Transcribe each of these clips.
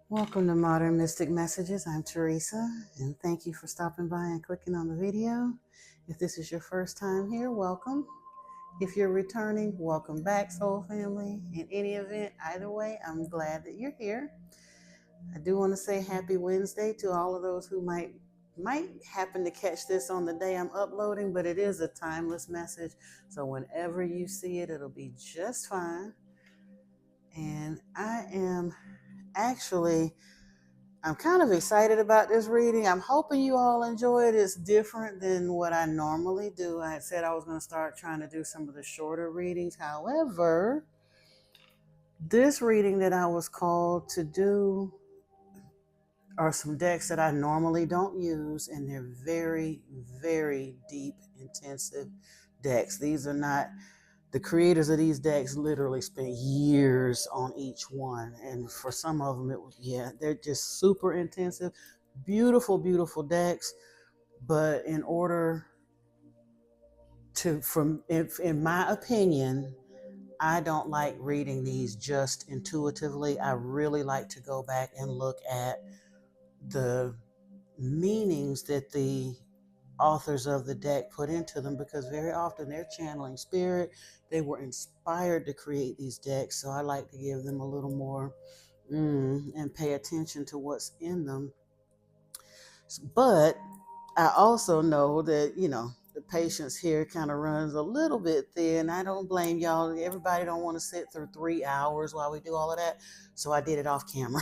Welcome to Modern Mystic Messages. I'm Teresa, and thank you for stopping by and clicking on the video. If this is your first time here, welcome. If you're returning, welcome back, Soul Family. In any event, either way, I'm glad that you're here. I do want to say happy Wednesday to all of those who might happen to catch this on the day I'm uploading, but it is a timeless message. So whenever you see it, it'll be just fine. And actually I'm kind of excited about this reading. I'm hoping you all enjoy it. It's different than what I normally do. I had said I was going to start trying to do some of the shorter readings. However, this reading that I was called to do are some decks that I normally don't use, and they're very, very deep, intensive decks. These are not the creators of these decks literally spent years on each one, and for some of them they're just super intensive, beautiful decks. But in order to in my opinion, I don't like reading these just intuitively. I really like to go back and look at the meanings that the authors of the deck put into them, because very often they're channeling spirit. They were inspired to create these decks, so I like to give them a little more and pay attention to what's in them. But I also know that, the patience here kind of runs a little bit thin. I don't blame y'all. Everybody don't want to sit through 3 hours while we do all of that. So I did it off camera.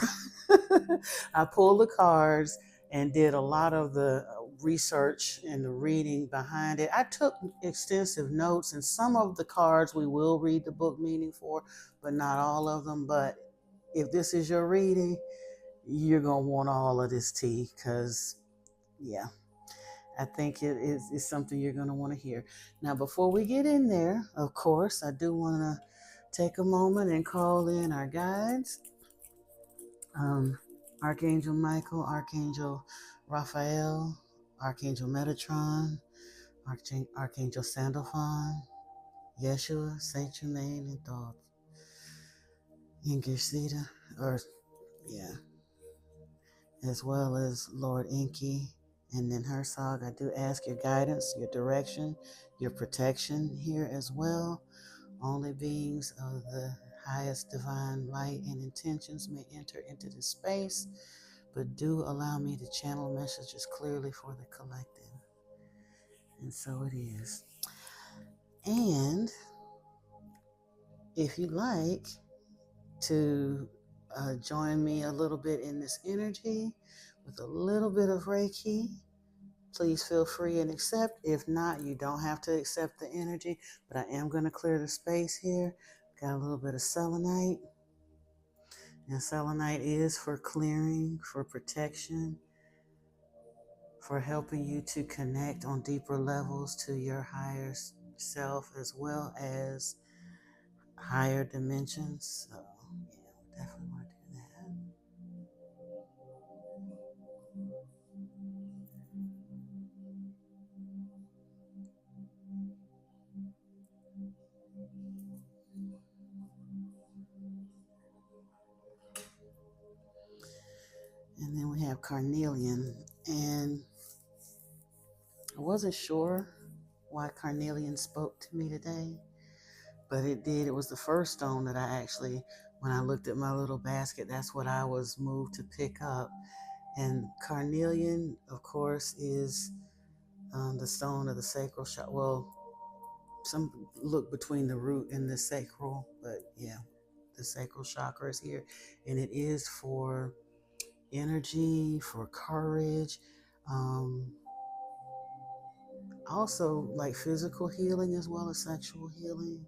I pulled the cards and did a lot of the research and the reading behind it. I took extensive notes, and some of the cards we will read the book meaning for, but not all of them. But if this is your reading, you're going to want all of this tea, because, yeah, I think it's something you're going to want to hear. Now, before we get in there, of course, I do want to take a moment and call in our guides. Archangel Michael, Archangel Raphael, Archangel Metatron, Archangel Sandalphon, Yeshua, Saint Germain, and Thoth, Ingeshita, or yeah, as well as Lord Enki, and then Herzog. I do ask your guidance, your direction, your protection here as well. Only beings of the highest divine light and intentions may enter into this space, but do allow me to channel messages clearly for the collective. And so it is. And if you'd like to join me a little bit in this energy with a little bit of Reiki, please feel free and accept. If not, you don't have to accept the energy, but I am going to clear the space here. Got a little bit of selenite. And selenite is for clearing, for protection, for helping you to connect on deeper levels to your higher self, as well as higher dimensions. So, yeah, we definitely want to do that. And then we have carnelian. And I wasn't sure why carnelian spoke to me today, but it did. It was the first stone that I actually, when I looked at my little basket, that's what I was moved to pick up. And carnelian, of course, is the stone of the sacral chakra. Well, some look between the root and the sacral, but yeah, the sacral chakra is here, and it is for energy, for courage, um, also like physical healing as well as sexual healing.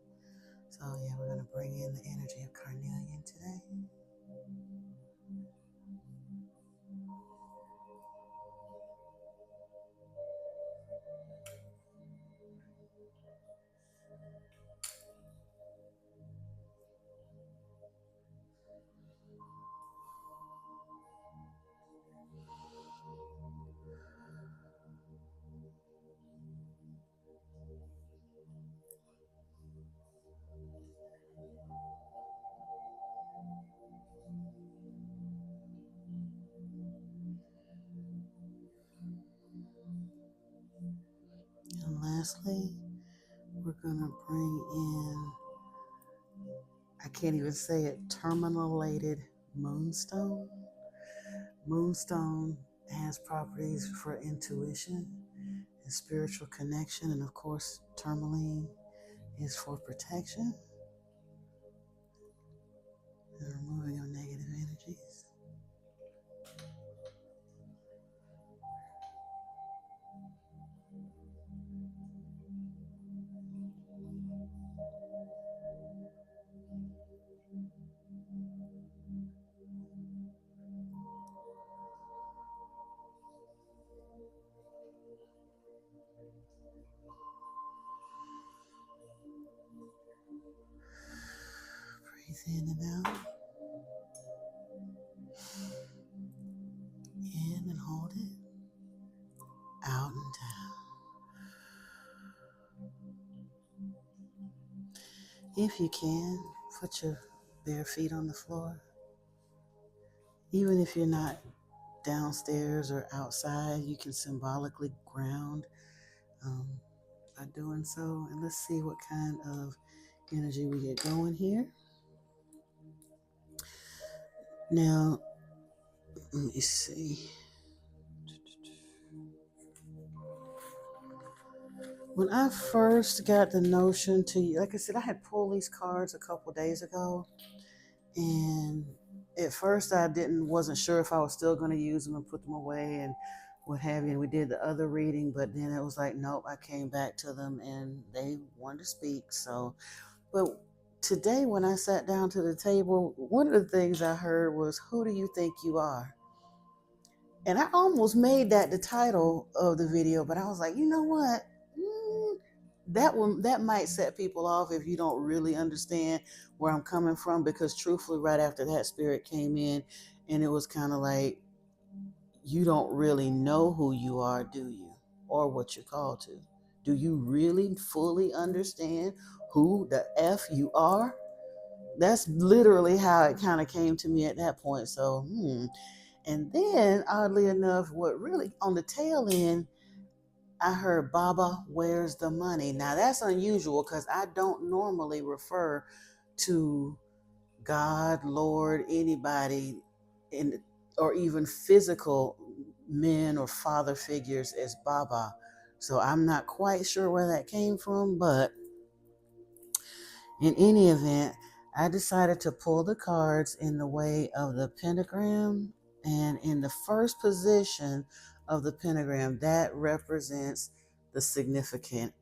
So yeah, we're gonna bring in the energy of carnelian today. lastly, we're going to bring in, I can't even say it, terminalated moonstone. Moonstone has properties for intuition and spiritual connection, and of course, tourmaline is for protection and removing of negative energies. Breathe in and out. In and hold it. Out and down. If you can, put your bare feet on the floor. Even if you're not downstairs or outside, you can symbolically ground by doing so. And let's see what kind of energy we get going here. Now, let me see. When I first got the notion to, like I said, I had pulled these cards a couple days ago, and at first I wasn't sure if I was still going to use them and put them away and what have you. And we did the other reading, but then it was like, nope, I came back to them and they wanted to speak. So, but today when I sat down to the table, one of the things I heard was, "Who do you think you are?" And I almost made that the title of the video, but I was like, you know what? That might set people off if you don't really understand where I'm coming from, because truthfully, right after that, spirit came in and it was kind of like, you don't really know who you are, do you? Or what you're called to. Do you really fully understand who the F you are? That's literally how it kind of came to me at that point. So, And then, oddly enough, what really on the tail end, I heard, "Baba, where's the money?" Now that's unusual because I don't normally refer to God, Lord, anybody, or even physical men or father figures as Baba. So I'm not quite sure where that came from, but in any event, I decided to pull the cards in the way of the pentagram, and in the first position of the pentagram, that represents the significator,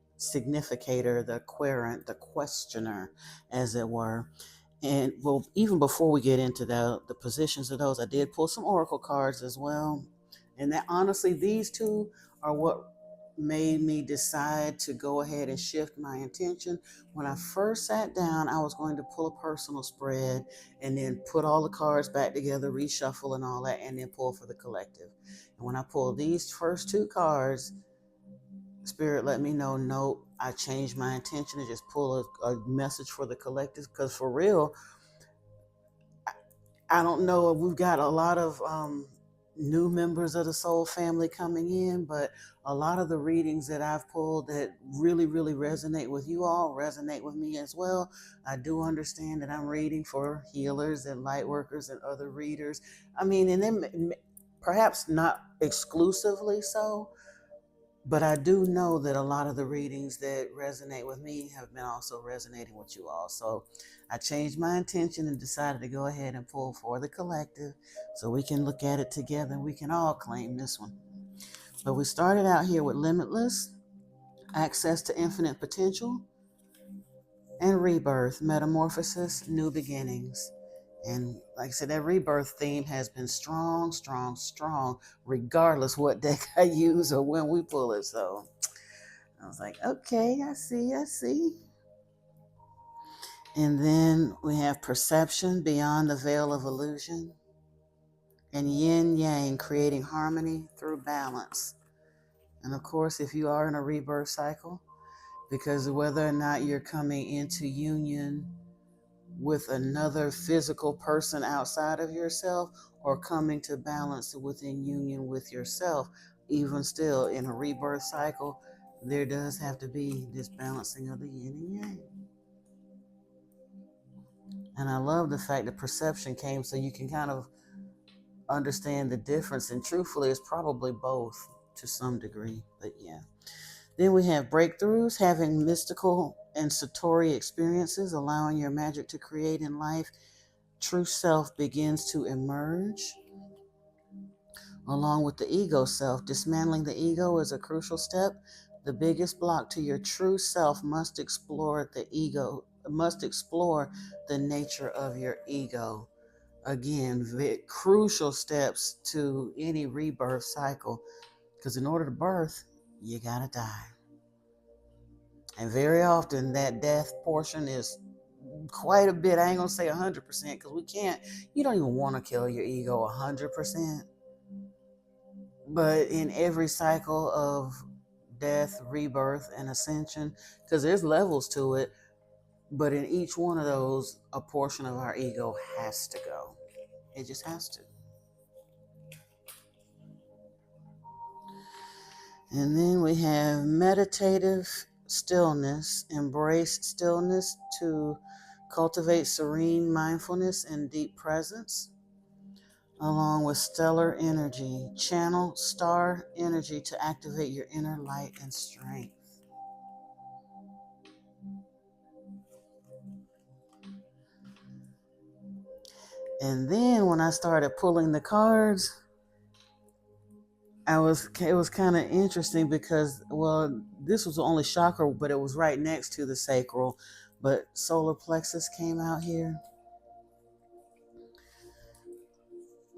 the querent, the questioner, as it were. And well, even before we get into the positions of those, I did pull some oracle cards as well. And that honestly, these two are what made me decide to go ahead and shift my intention. When I first sat down, I was going to pull a personal spread and then put all the cards back together, reshuffle and all that, and then pull for the collective. And when I pulled these first two cards, Spirit let me know, nope, I changed my intention to just pull a message for the collective, because for real, I don't know if we've got a lot of new members of the soul family coming in, but a lot of the readings that I've pulled that really, really resonate with you all resonate with me as well. I do understand that I'm reading for healers and light workers and other readers. I mean, and then perhaps not exclusively so, but I do know that a lot of the readings that resonate with me have been also resonating with you all. So I changed my intention and decided to go ahead and pull for the collective so we can look at it together and we can all claim this one. But we started out here with limitless, access to infinite potential, and rebirth, metamorphosis, new beginnings. And like I said, that rebirth theme has been strong, strong, strong, regardless what deck I use or when we pull it. So I was like, okay, I see. And then we have perception beyond the veil of illusion, and yin yang, creating harmony through balance. And of course, if you are in a rebirth cycle, because whether or not you're coming into union with another physical person outside of yourself or coming to balance within union with yourself, even still in a rebirth cycle, there does have to be this balancing of the yin and yang. And I love the fact that perception came so you can kind of understand the difference. And truthfully, it's probably both to some degree. But yeah. Then we have breakthroughs, having mystical and satori experiences, allowing your magic to create in life. True self begins to emerge. Along with the ego self, dismantling the ego is a crucial step. The biggest block to your true self must explore the nature of your ego. Again, crucial steps to any rebirth cycle, because in order to birth, you gotta die. And very often that death portion is quite a bit. I ain't gonna say 100% because you don't even want to kill your ego 100%. But in every cycle of death, rebirth, and ascension, because there's levels to it, but in each one of those, a portion of our ego has to go. It just has to. And then we have meditative stillness. Embrace stillness to cultivate serene mindfulness and deep presence. Along with stellar energy, channel star energy to activate your inner light and strength. And then when I started pulling the cards, it was kind of interesting because, well, this was the only chakra, but it was right next to the sacral. But solar plexus came out here,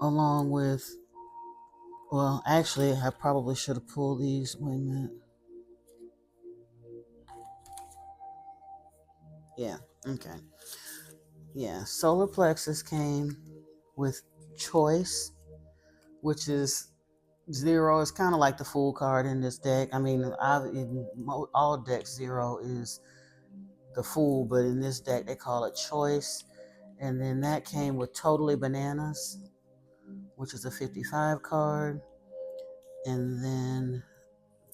along with, well, actually, I probably should have pulled these. Wait a minute. Yeah, okay. Yeah, solar plexus came with choice, which is 0. It's kind of like the Fool card in this deck. I mean, in all decks, 0 is the Fool, but in this deck, they call it choice. And then that came with Totally Bananas, which is a 55 card. And then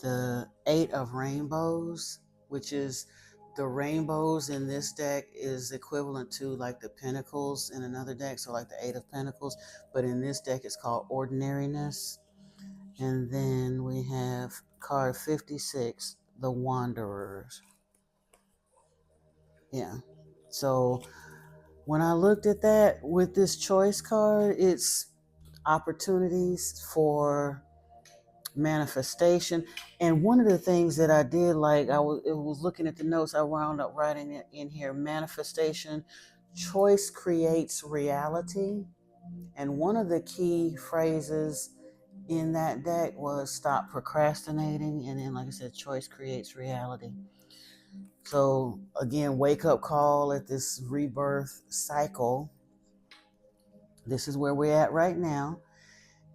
the 8 of Rainbows, which is the rainbows in this deck is equivalent to like the pentacles in another deck, so like the 8 of Pentacles, but in this deck it's called Ordinariness. And then we have card 56, the Wanderers. Yeah. So when I looked at that with this choice card, it's opportunities for manifestation. And one of the things that I did, like I was looking at the notes, I wound up writing it in here: manifestation, choice creates reality. And one of the key phrases in that deck was stop procrastinating. And then, like I said, choice creates reality. So again, wake up call at this rebirth cycle. This is where we're at right now.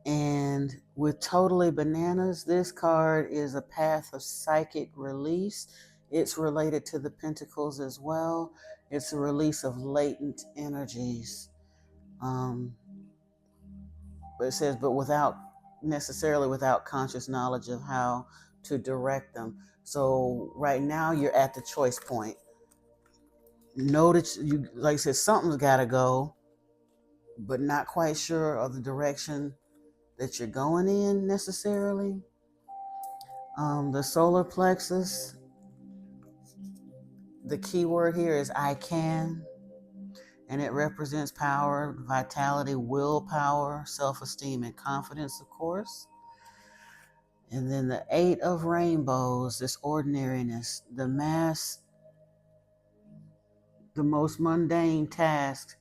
And with Totally Bananas, this card is a path of psychic release. It's related to the Pentacles as well. It's a release of latent energies. But it says, but without conscious knowledge of how to direct them. So right now you're at the choice point. Know that you, like I said, something's got to go, but not quite sure of the direction that you're going in necessarily. The solar plexus, the key word here is I can, and it represents power, vitality, willpower, self-esteem, and confidence, of course. And then the 8 of Rainbows, this ordinariness, the most mundane tasks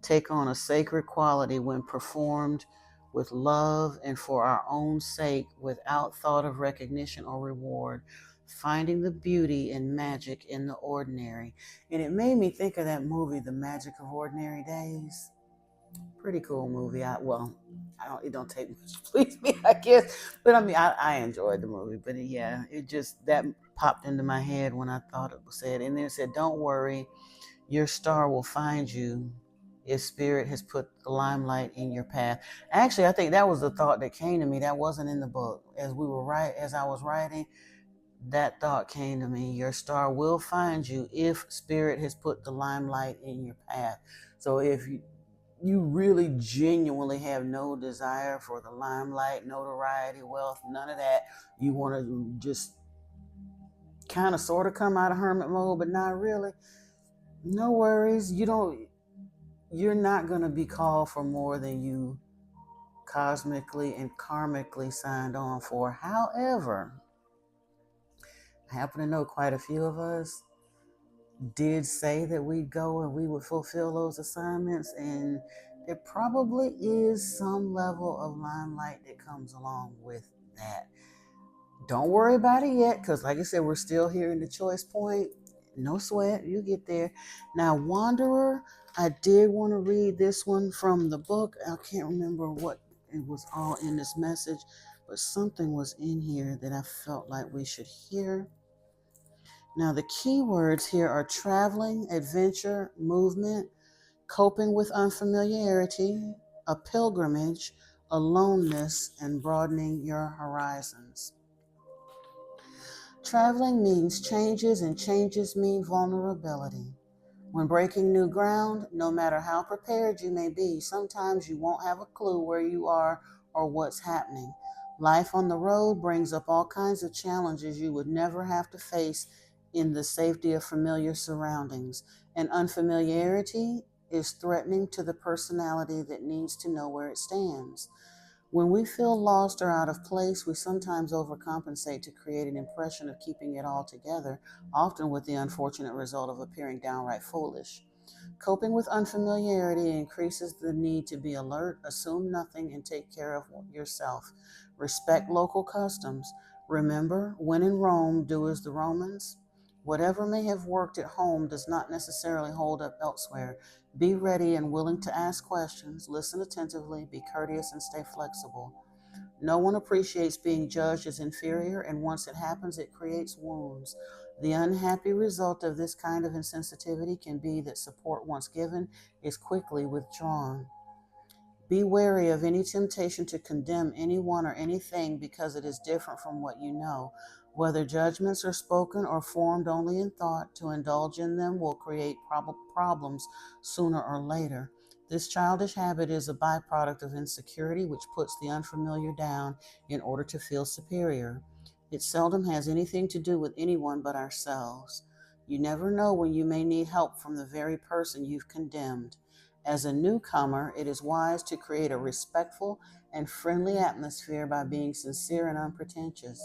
take on a sacred quality when performed with love and for our own sake, without thought of recognition or reward, finding the beauty and magic in the ordinary. And it made me think of that movie, The Magic of Ordinary Days. Pretty cool movie. It don't take much to please me, I guess. But I mean, I enjoyed the movie. But yeah, that popped into my head when I thought it was said. And then it said, don't worry, your star will find you if spirit has put the limelight in your path. Actually, I think that was the thought that came to me. That wasn't in the book. As I was writing, that thought came to me. Your star will find you if Spirit has put the limelight in your path. So if you really genuinely have no desire for the limelight, notoriety, wealth, none of that, you want to just kind of sort of come out of hermit mode, but not really, no worries. You're not going to be called for more than you cosmically and karmically signed on for. However, I happen to know quite a few of us did say that we'd go and we would fulfill those assignments, and there probably is some level of limelight that comes along with that. Don't worry about it yet, because like I said, we're still here in the choice point. No sweat, you get there. Now, Wanderer, I did want to read this one from the book. I can't remember what it was all in this message, but something was in here that I felt like we should hear. Now, the key words here are traveling, adventure, movement, coping with unfamiliarity, a pilgrimage, aloneness, and broadening your horizons. Traveling means changes, and changes mean vulnerability. When breaking new ground, no matter how prepared you may be, sometimes you won't have a clue where you are or what's happening. Life on the road brings up all kinds of challenges you would never have to face in the safety of familiar surroundings. And unfamiliarity is threatening to the personality that needs to know where it stands. When we feel lost or out of place, we sometimes overcompensate to create an impression of keeping it all together, often with the unfortunate result of appearing downright foolish. Coping with unfamiliarity increases the need to be alert, assume nothing, and take care of yourself. Respect local customs. Remember, when in Rome, do as the Romans. Whatever may have worked at home does not necessarily hold up elsewhere. Be ready and willing to ask questions, listen attentively, be courteous, and stay flexible. No one appreciates being judged as inferior, and once it happens, it creates wounds. The unhappy result of this kind of insensitivity can be that support once given is quickly withdrawn. Be wary of any temptation to condemn anyone or anything because it is different from what you know. Whether judgments are spoken or formed only in thought, to indulge in them will create problems sooner or later. This childish habit is a byproduct of insecurity, which puts the unfamiliar down in order to feel superior. It seldom has anything to do with anyone but ourselves. You never know when you may need help from the very person you've condemned. As a newcomer, it is wise to create a respectful and friendly atmosphere by being sincere and unpretentious.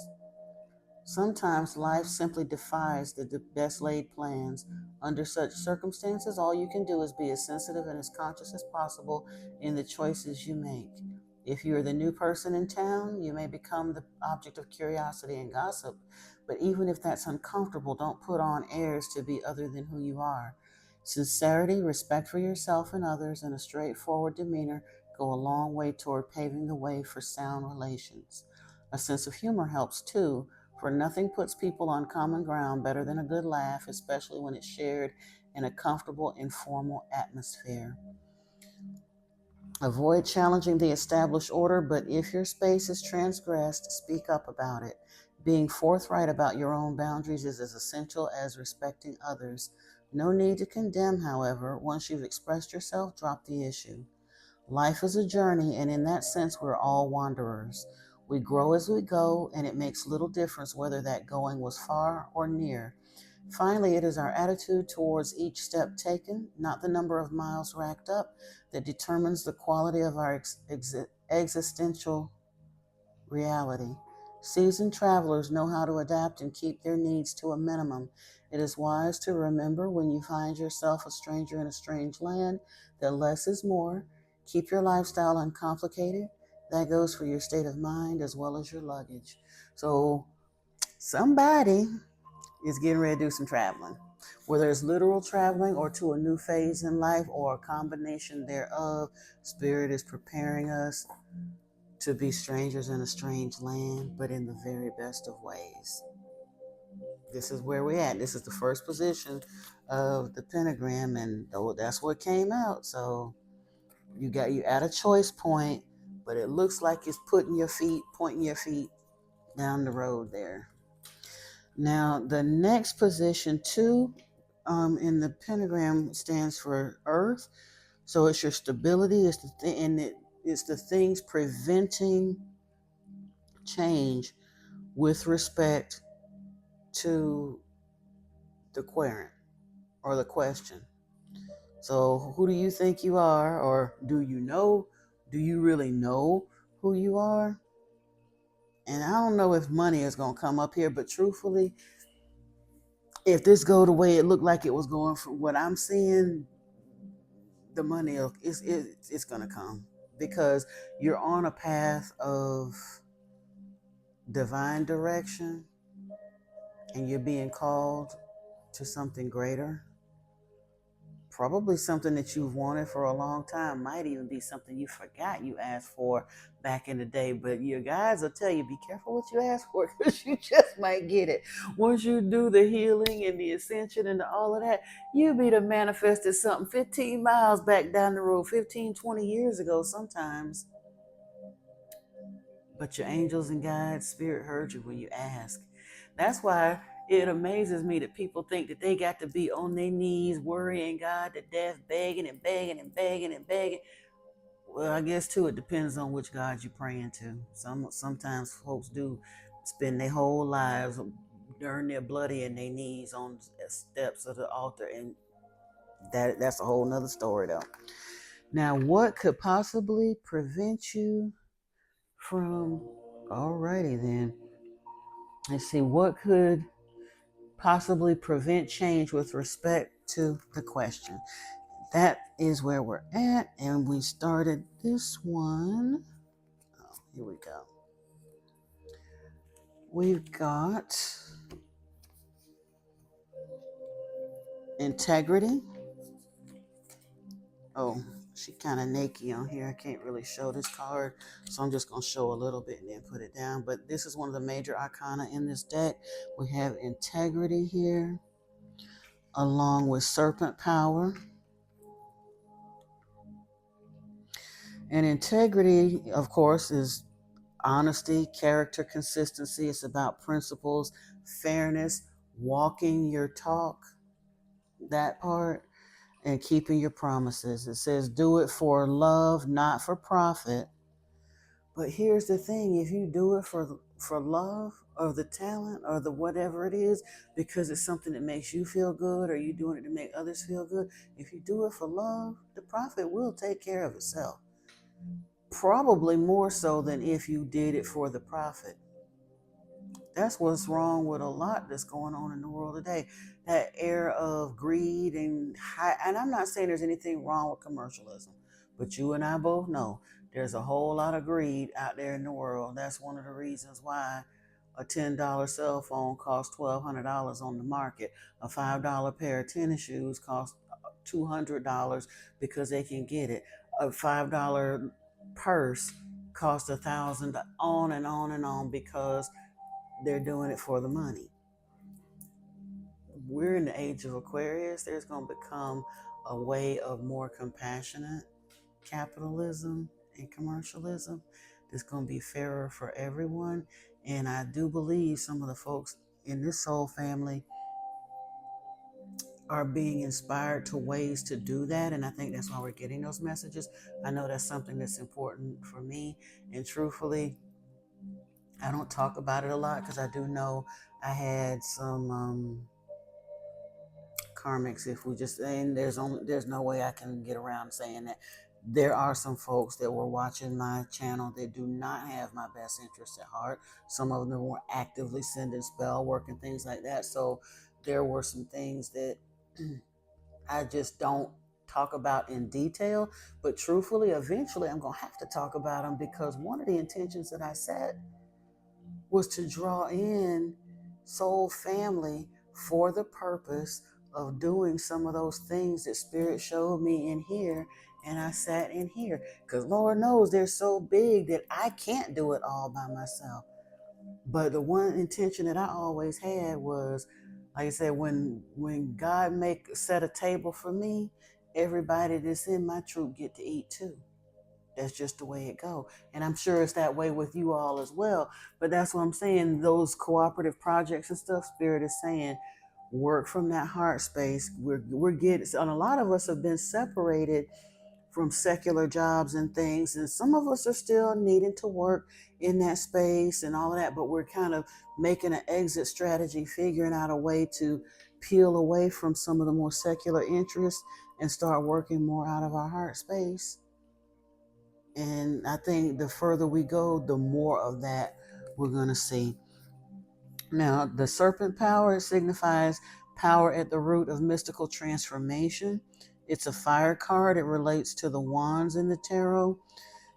Sometimes life simply defies the best laid plans. Under such circumstances, all you can do is be as sensitive and as conscious as possible in the choices you make. If you are the new person in town, you may become the object of curiosity and gossip, but even if that's uncomfortable, don't put on airs to be other than who you are. Sincerity, respect for yourself and others, and a straightforward demeanor go a long way toward paving the way for sound relations. A sense of humor helps too, for nothing puts people on common ground better than a good laugh, especially when it's shared in a comfortable, informal atmosphere. Avoid challenging the established order, but if your space is transgressed, speak up about it. Being forthright about your own boundaries is as essential as respecting others. No need to condemn, however. Once you've expressed yourself, drop the issue. Life is a journey, and in that sense, we're all wanderers. We grow as we go, and it makes little difference whether that going was far or near. Finally, it is our attitude towards each step taken, not the number of miles racked up, that determines the quality of our existential reality. Seasoned travelers know how to adapt and keep their needs to a minimum. It is wise to remember when you find yourself a stranger in a strange land that less is more. Keep your lifestyle uncomplicated. That goes for your state of mind as well as your luggage. So, somebody is getting ready to do some traveling, whether it's literal traveling or to a new phase in life or a combination thereof. Spirit is preparing us to be strangers in a strange land, but in the very best of ways. This is where we're at. This is the first position of the pentagram, and that's what came out. So you at a choice point, but it looks like it's pointing your feet down the road there. Now, the next position, 2, in the pentagram stands for earth. So it's your stability. It's the thing, and it's the things preventing change with respect to the querent or the question. So, who do you think you are, or do you know? Do you really know who you are? And I don't know if money is going to come up here, but truthfully, if this go the way it looked like it was going from what I'm seeing, the money it's going to come because you're on a path of divine direction and you're being called to something greater. Probably something that you've wanted for a long time. Might even be something you forgot you asked for back in the day. But your guys will tell you, be careful what you ask for because you just might get it. Once you do the healing and the ascension and all of that, you be to manifested something 15 miles back down the road, 15, 20 years ago sometimes. But your angels and guides, spirit heard you when you ask. That's why it amazes me that people think that they got to be on their knees worrying God to death, begging and begging and begging and begging. Well, I guess too, it depends on which God you're praying to. Sometimes folks do spend their whole lives during their bloody in their knees on steps of the altar, and that's a whole nother story though. Now, what could possibly prevent you from? Alrighty then. Let's see, what could possibly prevent change with respect to the question? That is where we're at, and we started this one. Oh, here we go. We've got integrity. Oh, she kind of naked on here. I can't really show this card, so I'm just going to show a little bit and then put it down. But this is one of the major arcana in this deck. We have integrity here, along with serpent power. And integrity, of course, is honesty, character, consistency. It's about principles, fairness, walking your talk, that part, and keeping your promises. It says, do it for love, not for profit. But here's the thing, if you do it for love or the talent or the whatever it is, because it's something that makes you feel good or you doing it to make others feel good, if you do it for love, the profit will take care of itself. Probably more so than if you did it for the profit. That's what's wrong with a lot that's going on in the world today. That air of greed and high, and I'm not saying there's anything wrong with commercialism, but you and I both know there's a whole lot of greed out there in the world. That's one of the reasons why a $10 cell phone costs $1,200 on the market. A $5 pair of tennis shoes costs $200 because they can get it. A $5 purse costs $1,000, on and on and on, because they're doing it for the money. We're in the age of Aquarius. There's going to become a way of more compassionate capitalism and commercialism that's going to be fairer for everyone. And I do believe some of the folks in this soul family are being inspired to ways to do that. And I think that's why we're getting those messages. I know that's something that's important for me. And truthfully, I don't talk about it a lot because I do know I had some karmics. If we just saying there's no way I can get around saying that there are some folks that were watching my channel that do not have my best interest at heart. Some of them were actively sending spell work and things like that. So there were some things that I just don't talk about in detail, but truthfully, eventually I'm going to have to talk about them, because one of the intentions that I set was to draw in soul family for the purpose of doing some of those things that Spirit showed me in here. And I sat in here because Lord knows they're so big that I can't do it all by myself. But the one intention that I always had was, like I said, when God set a table for me, everybody that's in my troop get to eat too. That's just the way it go. And I'm sure it's that way with you all as well. But that's what I'm saying. Those cooperative projects and stuff, Spirit is saying, work from that heart space. We're getting, and a lot of us have been separated from secular jobs and things, and some of us are still needing to work in that space and all of that, but we're kind of making an exit strategy, figuring out a way to peel away from some of the more secular interests and start working more out of our heart space. And I think the further we go, the more of that we're going to see. Now, the serpent power signifies power at the root of mystical transformation. It's a fire card. It relates to the wands in the tarot,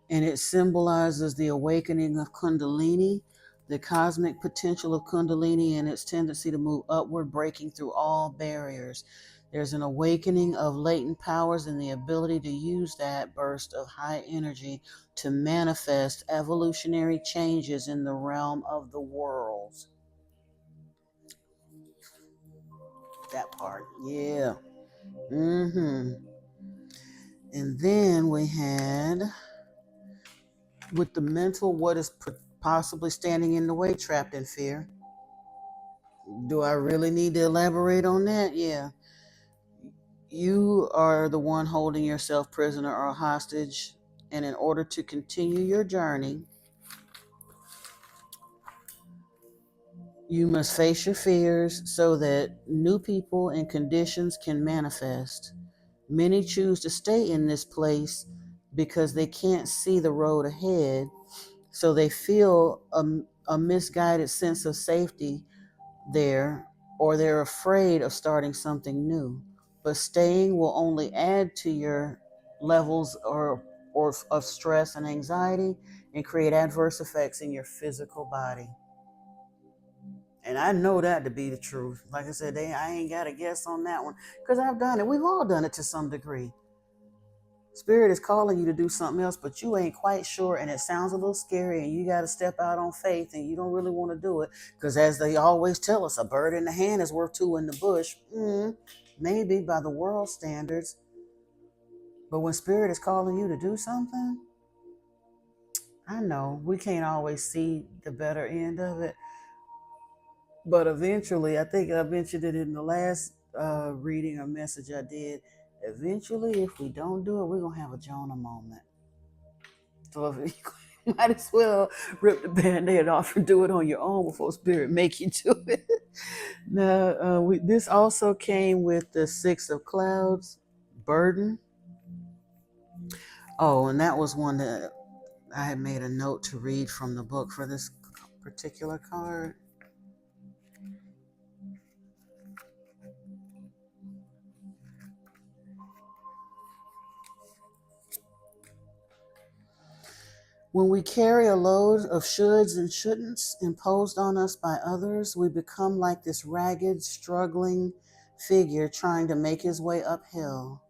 and it symbolizes the awakening of Kundalini, the cosmic potential of Kundalini, and its tendency to move upward, breaking through all barriers. There's an awakening of latent powers and the ability to use that burst of high energy to manifest evolutionary changes in the realm of the worlds. That part, yeah. And then we had, with the mental, what is possibly standing in the way, trapped in fear. Do I really need to elaborate on that? Yeah. You are the one holding yourself prisoner or hostage, and in order to continue your journey, you must face your fears so that new people and conditions can manifest. Many choose to stay in this place because they can't see the road ahead, so they feel a misguided sense of safety there, or they're afraid of starting something new. But staying will only add to your levels or of stress and anxiety and create adverse effects in your physical body. And I know that to be the truth. Like I said, I ain't got a guess on that one because I've done it. We've all done it to some degree. Spirit is calling you to do something else, but you ain't quite sure, and it sounds a little scary, and you got to step out on faith, and you don't really want to do it because, as they always tell us, a bird in the hand is worth two in the bush. Maybe by the world standards, but when Spirit is calling you to do something, I know we can't always see the better end of it, but eventually, I think I mentioned it in the last reading or message I did. Eventually, if we don't do it, we're gonna have a Jonah moment. So if you might as well rip the band-aid off and do it on your own before Spirit make you do it. Now, this also came with the Six of Clouds, burden. Oh, and that was one that I had made a note to read from the book for this particular card. When we carry a load of shoulds and shouldn'ts imposed on us by others, we become like this ragged, struggling figure trying to make his way uphill.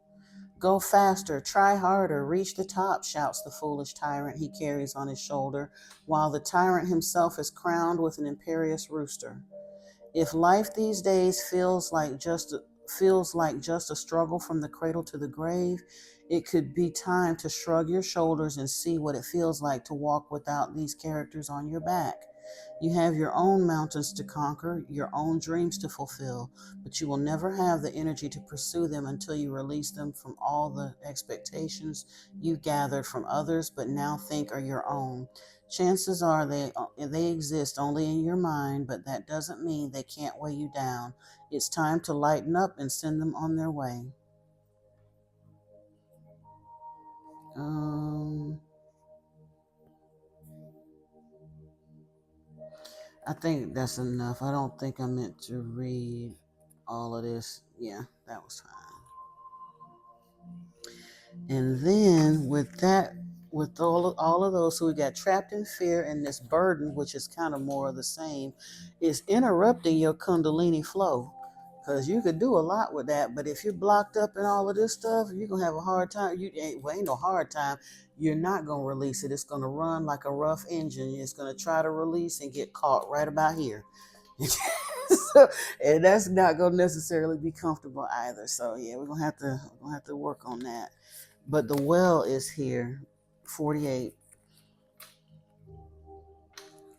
Go faster, try harder, reach the top, shouts the foolish tyrant he carries on his shoulder, while the tyrant himself is crowned with an imperious rooster. If life these days feels like just a struggle from the cradle to the grave, it could be time to shrug your shoulders and see what it feels like to walk without these characters on your back. You have your own mountains to conquer, your own dreams to fulfill, but you will never have the energy to pursue them until you release them from all the expectations you gathered from others but now think are your own. Chances are they exist only in your mind, but that doesn't mean they can't weigh you down. It's time to lighten up and send them on their way. I think that's enough. I don't think I meant to read all of this. Yeah, that was fine. And then with that, with all of those who got trapped in fear and this burden, which is kind of more of the same, is interrupting your Kundalini flow. Because you could do a lot with that, but if you're blocked up in all of this stuff, you're going to have a hard time. Ain't no hard time. You're not going to release it. It's going to run like a rough engine. It's going to try to release and get caught right about here. So, and that's not going to necessarily be comfortable either. So yeah, we're going to have to work on that. But the well is here 48.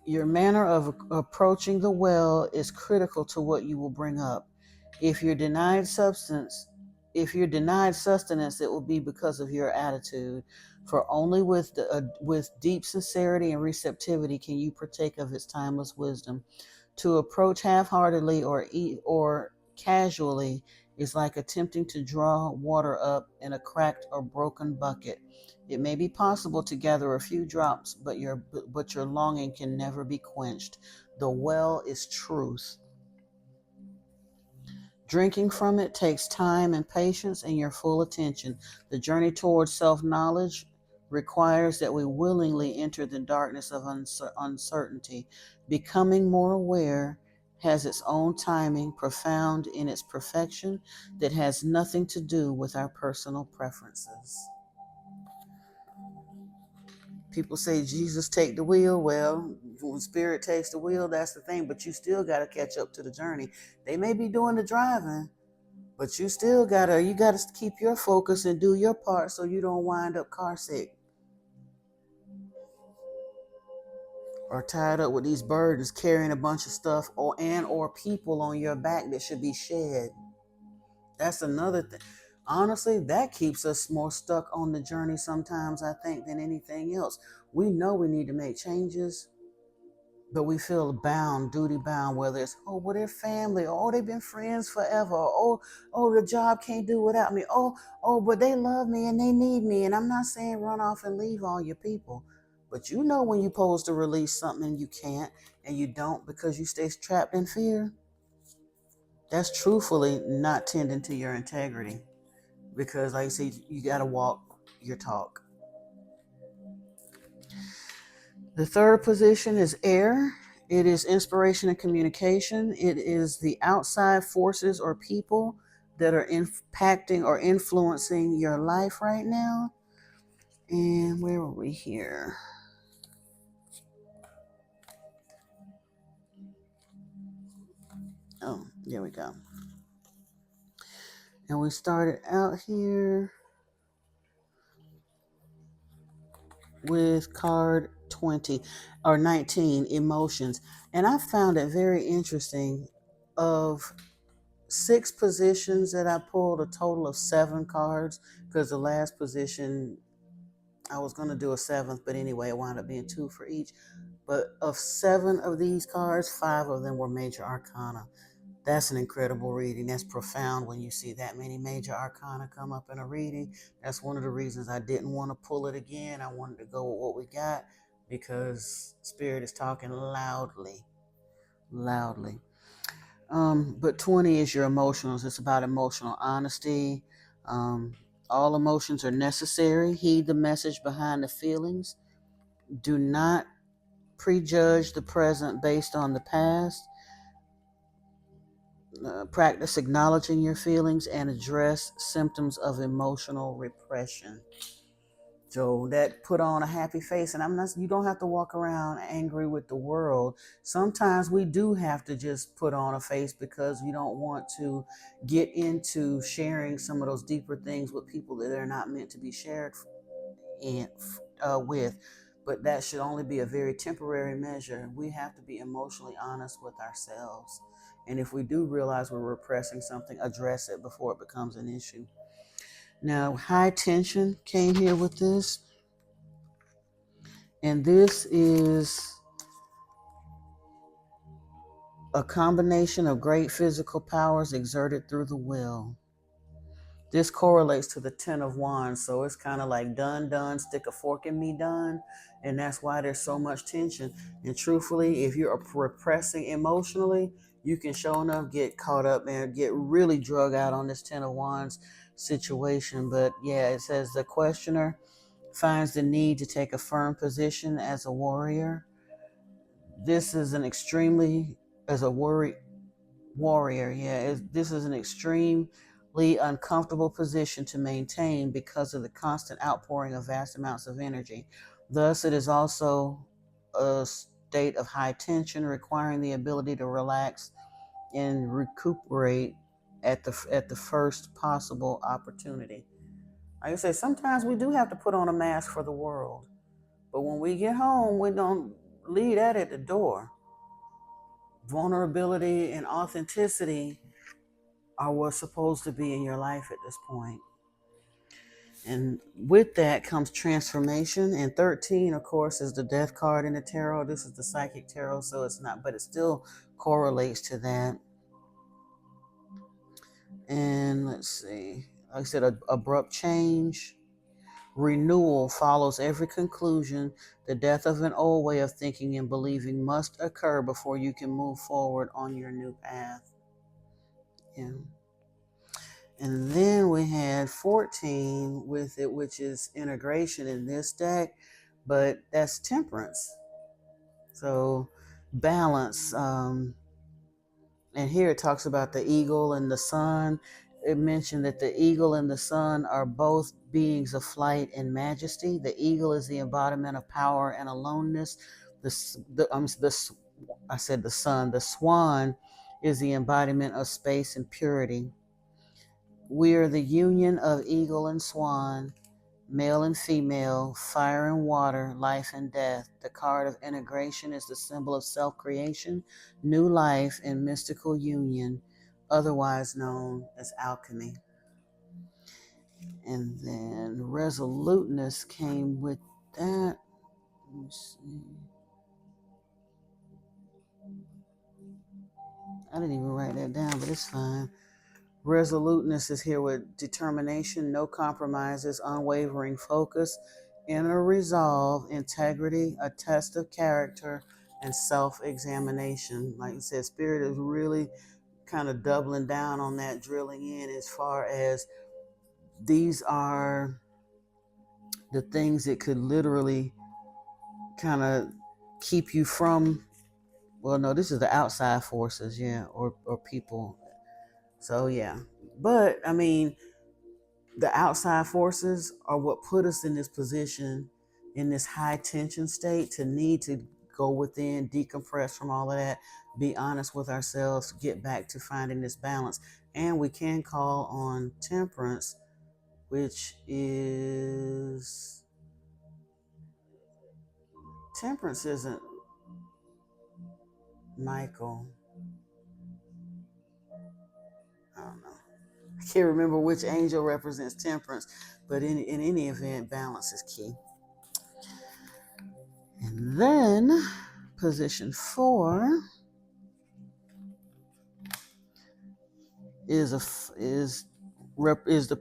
Your manner of approaching the well is critical to what you will bring up. If you're denied sustenance, it will be because of your attitude. For only with deep sincerity and receptivity can you partake of its timeless wisdom. To approach half-heartedly or casually is like attempting to draw water up in a cracked or broken bucket. It may be possible to gather a few drops, but your longing can never be quenched. The well is truth. Drinking from it takes time and patience and your full attention. The journey towards self-knowledge requires that we willingly enter the darkness of uncertainty. Becoming more aware has its own timing, profound in its perfection, that has nothing to do with our personal preferences. People say, Jesus, take the wheel. Well, when Spirit takes the wheel, that's the thing. But you still got to catch up to the journey. They may be doing the driving, but you still gotta keep your focus and do your part so you don't wind up car sick or tied up with these burdens, carrying a bunch of stuff or people on your back that should be shed. That's another thing. Honestly, that keeps us more stuck on the journey sometimes, I think, than anything else. We know we need to make changes, but we feel bound, duty bound, whether it's, well, they're family, or they've been friends forever, or the job can't do without me, but they love me and they need me. And I'm not saying run off and leave all your people, but you know when you're supposed to release something and you can't, and you don't because you stay trapped in fear. That's truthfully not tending to your integrity, because like I say, you got to walk your talk. The third position is air. It is inspiration and communication. It is the outside forces or people that are impacting or influencing your life right now. And where were we here? Oh, there we go. And we started out here with card 20 or 19, emotions. And I found it very interesting. Of 6 positions that I pulled, a total of 7 cards, because the last position I was going to do a 7th, but anyway, it wound up being 2 for each. But of 7 of these cards, 5 of them were major arcana. That's an incredible reading. That's profound when you see that many major arcana come up in a reading. That's one of the reasons I didn't want to pull it again. I wanted to go with what we got because Spirit is talking loudly. But 20 is your emotionals. It's about emotional honesty. All emotions are necessary. Heed the message behind the feelings. Do not prejudge the present based on the past. Practice acknowledging your feelings and address symptoms of emotional repression. So that put on a happy face, and you don't have to walk around angry with the world. Sometimes we do have to just put on a face because we don't want to get into sharing some of those deeper things with people that are not meant to be shared with. But that should only be a very temporary measure. We have to be emotionally honest with ourselves. And if we do realize we're repressing something, address it before it becomes an issue. Now, high tension came here with this. And this is a combination of great physical powers exerted through the will. This correlates to the 10 of Wands. So it's kind of like done, stick a fork in me, done. And that's why there's so much tension. And truthfully, if you're repressing emotionally, you can sure enough get caught up and get really drug out on this 10 of Wands situation. But yeah, it says the questioner finds the need to take a firm position as a warrior. This is an extremely, as a warrior, this is an extremely uncomfortable position to maintain because of the constant outpouring of vast amounts of energy. Thus, it is also a state of high tension, requiring the ability to relax and recuperate at the first possible opportunity. Like I say, sometimes we do have to put on a mask for the world. But when we get home, we don't leave that at the door. Vulnerability and authenticity are what's supposed to be in your life at this point. And with that comes transformation. And 13, of course, is the death card in the tarot. This is the psychic tarot, so it's not, but it still correlates to that. And let's see, like I said, abrupt change. Renewal follows every conclusion. The death of an old way of thinking and believing must occur before you can move forward on your new path. Yeah. And then we had 14 with it, which is integration in this deck, but that's temperance. So balance. And here it talks about the eagle and the sun. It mentioned that the eagle and the sun are both beings of flight and majesty. The eagle is the embodiment of power and aloneness. I said the sun. The swan is the embodiment of space and purity. We are the union of eagle and swan, male and female, fire and water, life and death. The card of integration is the symbol of self-creation, new life, and mystical union, otherwise known as alchemy. And then resoluteness came with that. Let me see. I didn't even write that down, but it's fine. Resoluteness is here with determination, no compromises, unwavering focus, inner resolve, integrity, a test of character, and self-examination. Like you said, Spirit is really kind of doubling down on that, drilling in as far as these are the things that could literally kind of keep you from, well, no, this is the outside forces, yeah, or people. So, yeah. But, I mean, the outside forces are what put us in this position, in this high tension state, to need to go within, decompress from all of that, be honest with ourselves, get back to finding this balance. And we can call on temperance, which is, temperance isn't Michael. I don't know. I can't remember which angel represents temperance, but in any event, balance is key. And then position 4 is the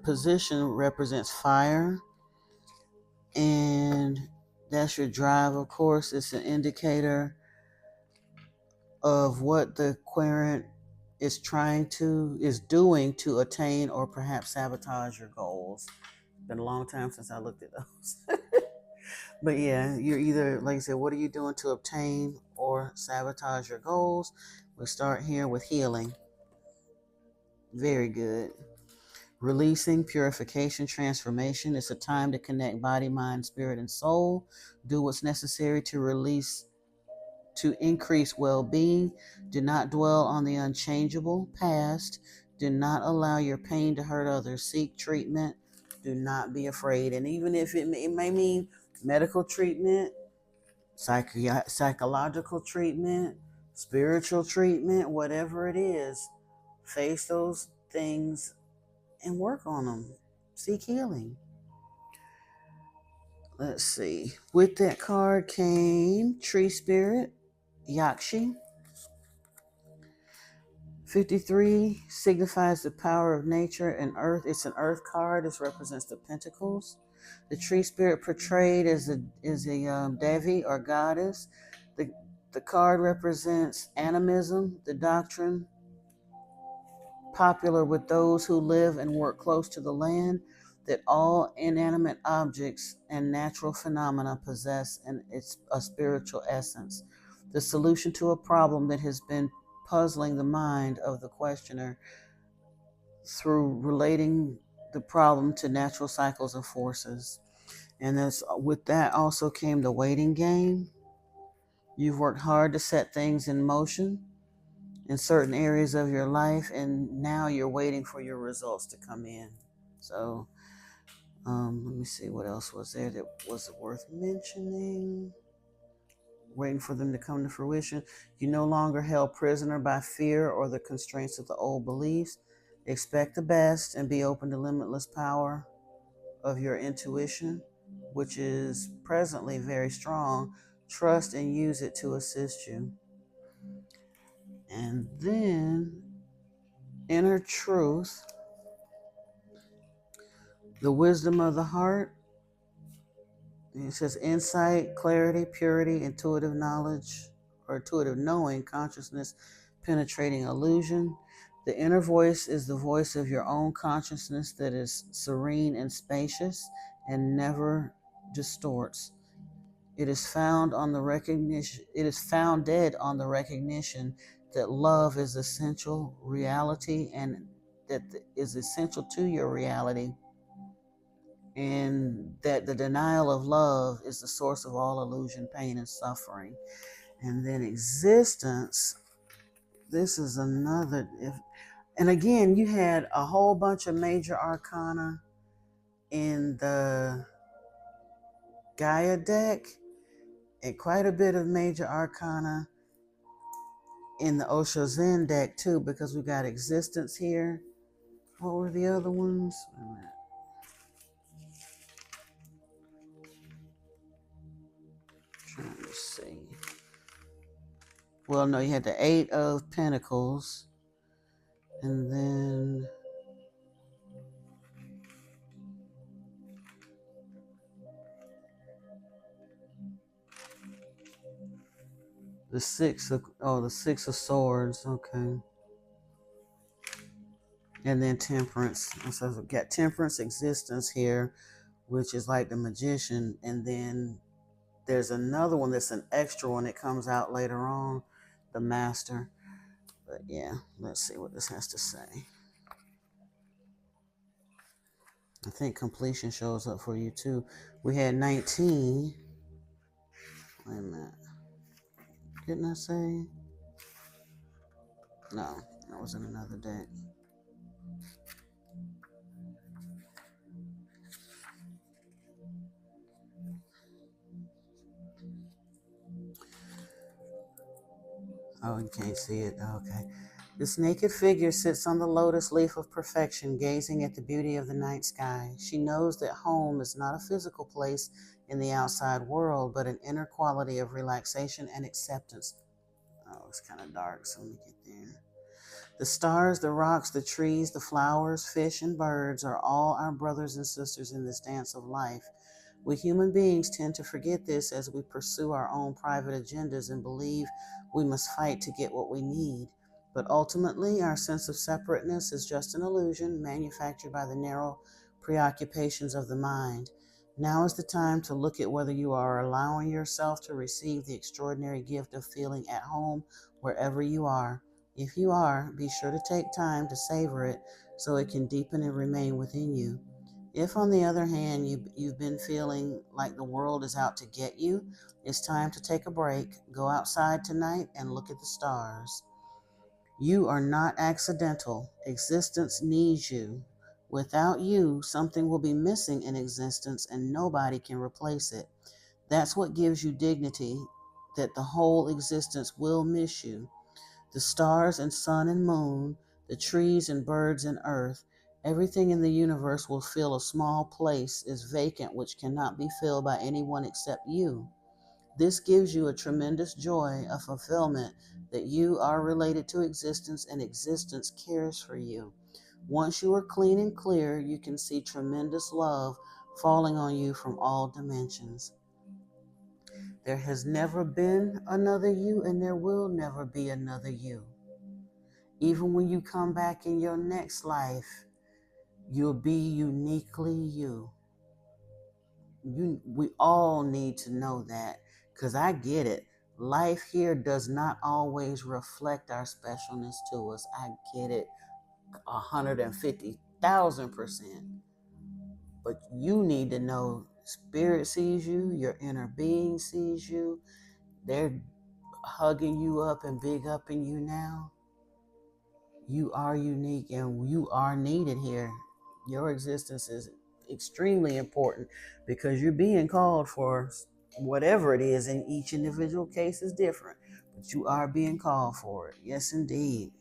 position represents fire, and that's your drive. Of course, it's an indicator of what the querent is doing to attain or perhaps sabotage your goals. It's been a long time since I looked at those. But yeah, you're either, like I said, what are you doing to obtain or sabotage your goals? We'll start here with healing. Very good. Releasing, purification, transformation. It's a time to connect body, mind, spirit, and soul. Do what's necessary to increase well-being. Do not dwell on the unchangeable past. Do not allow your pain to hurt others. Seek treatment. Do not be afraid. And even if it may mean medical treatment, psychological treatment, spiritual treatment, whatever it is, face those things and work on them. Seek healing. Let's see. With that card came Tree Spirit, Yakshi. 53 signifies the power of nature and earth. It's an earth card. This represents the pentacles. The tree spirit portrayed as a Devi or goddess. The card represents animism, the doctrine popular with those who live and work close to the land, that all inanimate objects and natural phenomena possess a spiritual essence. The solution to a problem that has been puzzling the mind of the questioner through relating the problem to natural cycles and forces. And with that also came the waiting game. You've worked hard to set things in motion in certain areas of your life, and now you're waiting for your results to come in. So Let me see what else was there that was worth mentioning. Waiting for them to come to fruition. You no longer held prisoner by fear or the constraints of the old beliefs. Expect the best and be open to limitless power of your intuition, which is presently very strong. Trust and use it to assist you. And then inner truth, the wisdom of the heart. It says insight, clarity, purity, intuitive knowledge, or intuitive knowing, consciousness penetrating illusion. The inner voice is the voice of your own consciousness that is serene and spacious and never distorts. It is found on the recognition. It is founded on the recognition that love is essential reality and that is essential to your reality, and that the denial of love is the source of all illusion, pain, and suffering. And then existence. This is another. And again, you had a whole bunch of major arcana in the Gaia deck, and quite a bit of major arcana in the Osho Zen deck too, because we got existence here. What were the other ones? Wait a minute. Trying to see. Well, no, you had the Eight of Pentacles, and then the Six of Swords. Okay. And then Temperance. So we've got Temperance, existence here, which is like the Magician, and then there's another one that's an extra one that comes out later on, the Master. But yeah, let's see what this has to say. I think completion shows up for you too. We had 19. Wait a minute. Didn't I say? No, that was in another deck. Oh, you can't see it. Okay. This naked figure sits on the lotus leaf of perfection, gazing at the beauty of the night sky. She knows that home is not a physical place in the outside world, but an inner quality of relaxation and acceptance. Oh, it's kind of dark, so let me get there. The stars, the rocks, the trees, the flowers, fish, and birds are all our brothers and sisters in this dance of life. We human beings tend to forget this as we pursue our own private agendas and believe we must fight to get what we need. But ultimately, our sense of separateness is just an illusion manufactured by the narrow preoccupations of the mind. Now is the time to look at whether you are allowing yourself to receive the extraordinary gift of feeling at home wherever you are. If you are, be sure to take time to savor it so it can deepen and remain within you. If, on the other hand, you've been feeling like the world is out to get you, it's time to take a break, go outside tonight, and look at the stars. You are not accidental. Existence needs you. Without you, something will be missing in existence and nobody can replace it. That's what gives you dignity, that the whole existence will miss you. The stars and sun and moon, the trees and birds and earth, everything in the universe will feel a small place is vacant which cannot be filled by anyone except you. This gives you a tremendous joy, a fulfillment that you are related to existence and existence cares for you. Once you are clean and clear, you can see tremendous love falling on you from all dimensions. There has never been another you, and there will never be another you. Even when you come back in your next life, you'll be uniquely you. We all need to know that, because I get it. Life here does not always reflect our specialness to us. I get it 150,000%. But you need to know spirit sees you, your inner being sees you. They're hugging you up and big upping you now. You are unique and you are needed here. Your existence extremely important because you're being called for whatever it is, and each individual case is different, but you are being called for it. Yes, indeed.